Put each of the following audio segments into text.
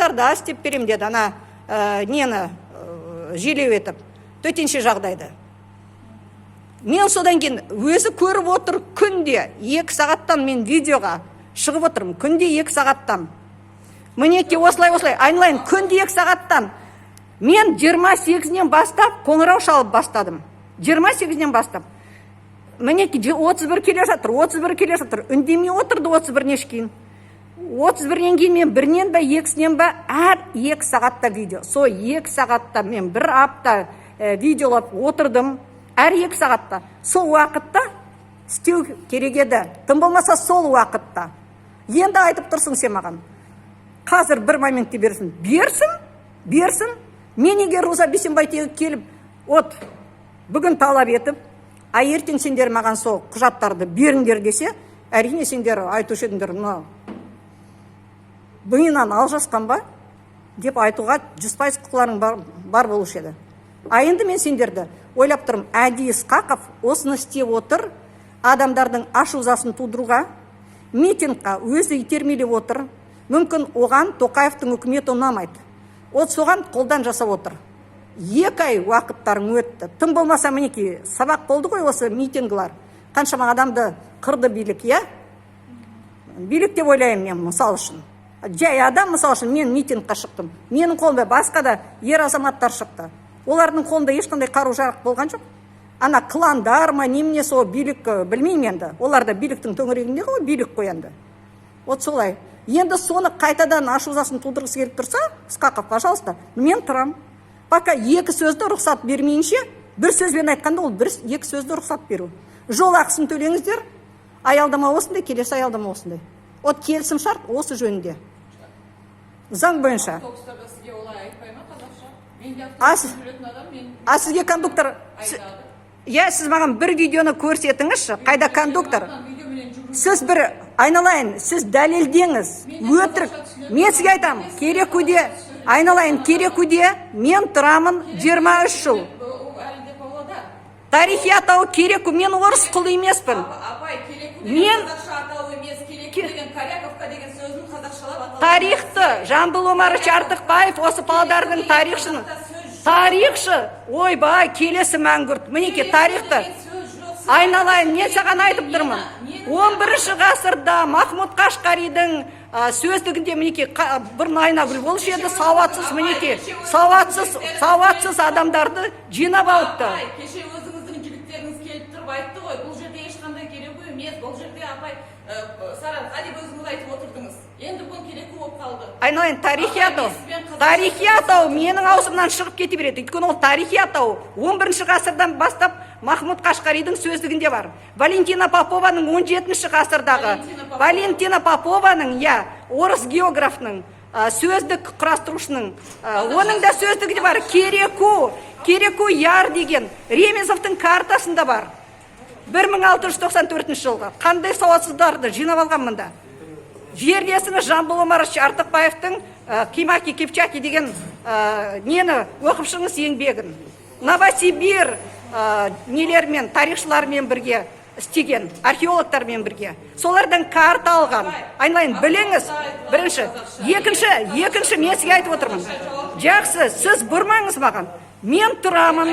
құжаттарды істеп берем деді, ана нені желеу етіп, төтенше жағдайды. Мен содан кейін өзі көріп отыр, күнде 2 сағаттан мен видеоға шығып отырмын, күнде 2 сағаттан. Мінеке осылай, айналайын, күнде 2 сағаттан. Мен 28-нен бастап қоңырау шалып бастадым. 28-нен бастап. Мінеке 31 келе жатыр, үндемей отырды 31-нен кейін. 31-нен кейін мен бірінен ба, 2-сінен ба, әр 2 сағатта видео. Сол 2 сағатта мен 1 апта видеолап отырдым, әр 2 сағатта. Сол уақытта істеу керек еді. Тым болмаса сол уақытта. Енді айтып тұрсың сен маған. Қазір бір моментте берсін. Берсін. Мен егер Роза Бейсенбайтегі келіп, бүгін талап етіп, ертең сендер маған сол құжаттарды беріңдер десе, әрине сендер айтушы едіңдер, бұйынан алжасқан ба деп айтуға 100% құқыларың бар болушы еді. Енді мен сендерді ойлап тұрмын, Әдейі Ысқақов осыны істеп отыр, адамдардың ашу-ызасын тудыруға, митингқа өзі итермелеп отыр. Мүмкін оған Тоқаевтың үкіметі ұнамайды. Соған қолдан жасап отыр. 2 ай уақыттарың өтті. Тым болмаса мінеки сабақ болды ғой осы митингілер. Қаншама адамды қырды билік, билік деп ойлаймын мен мысал үшін. Жай адам мысал үшін мен митингқа шықтым. Менің қолымда басқа да ер азаматтар шықты. Олардың қолында ешқандай қару-жарақ болған жоқ. Ана кландар ма, немене сол билік білмеймін енді. Олар да биліктің төңірегінде ғой, билік қоянды. Солай. Енді соны қайтадан ашу-ызасын тудырғысы келіп тұрса, Ысқақов, пожалуйста, мен тұрам. Пока 2 сөзді рұқсат бермейінше, 1 сөзбен айтқанда ол 2 сөзді рұқсат беру. Жол ақысын төлеңіздер, аялдама осындай, келесі аялдама осындай. Келісім шарт осы жөнінде. Заң бойынша. Сізге кондуктор... Сіз маған бір видеоны көрсетіңізші, қайда кондуктор? Сіз бір айналайын, сіз дәлелдеңіз, өтірік. Мен сізге айтам, Керекуде, айналайын, Керекуде мен тұрамын 23 жыл. Тарихи атауы Кереку, мен орыс құлы емеспін. Мен тарихты, Жамбыл Омарович Артықбаев осы Павлодардың тарихшы, ойбай, келесі мәңгүрт. Мінеке тарихты. Айналайын, мен саған айтып тұрмын. 11 ғасырда Махмуд Қашқаридің сөздігінде мінеке бір Найнагүл болушы еді, сауатсыз мінеке, сауатсыз адамдарды жинап алыпты. Кеше өзіңіздің жігіттеріңіз келіп тұрып айтты ғой, бұл жерде ешқандай Кереку емес, бұл жерде апай Сарыарқа деп өзіңіз айтып отырдыңыз. Енді бұл Кереку болып қалды. Айналайын, тарихи атау менің аузымнан шығып кете береді. Өйткені ол тарихи атау 11 ғасырдан бастап Махмуд Қашқаридің сөздігінде бар. Валентина Попованың 17 ғасырдағы, Валентина Попованың, орыс географының, сөздік құрастырушының, оның да сөздігі бар. Кереку яр деген Ремезовтың картасында бар. 1694 жылғы. Қандай сауатсыздарды жинап алған мұнда? Жерлесіңіз Жамбыл Омарович Артықбаевтың Кимаки Кипчаки деген нені оқып шығыңыз еңбегін. Новосибир нелермен, тарихшылармен бірге істеген, археологтармен бірге. Солардан карта алған. Айналайын, біліңіз, бірінші. Екінші, мен сізге айтып отырмын. Жақсы, сіз бұрмаңыз маған. Мен тұрамын,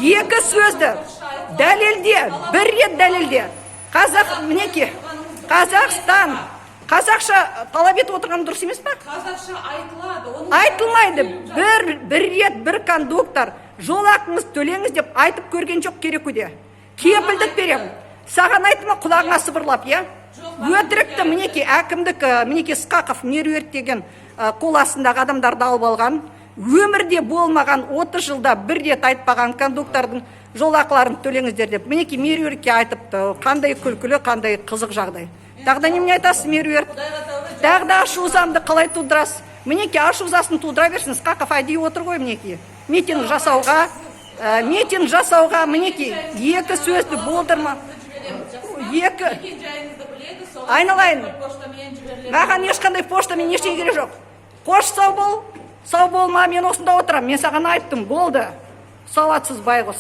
2 сөзді дәлелде, 1 рет дәлелде. Мінеке, Қазақстан, қазақша талап етіп отырған дұрыс емес па? Қазақша айтылады. Айтылмайды. Бір рет, бір кондуктор, жол ақыңыз төлеңіз деп айтып көрген жоқ Керекуде. Кепілдік берем. Саған айтыма құлағыңа сыбырлап, өтірікті мінеке әкімдік, мінеке Ысқақов меруерт деген қол астындағы адамдарды алып алған. Өмірде болмаған 30 жылда 1 рет айтпаған кондуктордың жол ақыларын төлеңіздер деп. Мінеке меруертке айтыпты. Қандай күлкілі, қандай қызық жағдай. Тағда немен айтасыз меруерт? Тағда ашу-ызамды қалай тудырасыз? Мінеке ашу-ызасын тудыра берсін. Ысқақов әдейі отыр ғой мінеке. Митинг жасауға мінеке 2 сөзді болдырма. 2. Айналайын. Маған ешқандай поштамен ештеңе керек жоқ. Қош сау болма, мен осында отырам. Мен саған айттым, болды. Сауатсыз байғұс.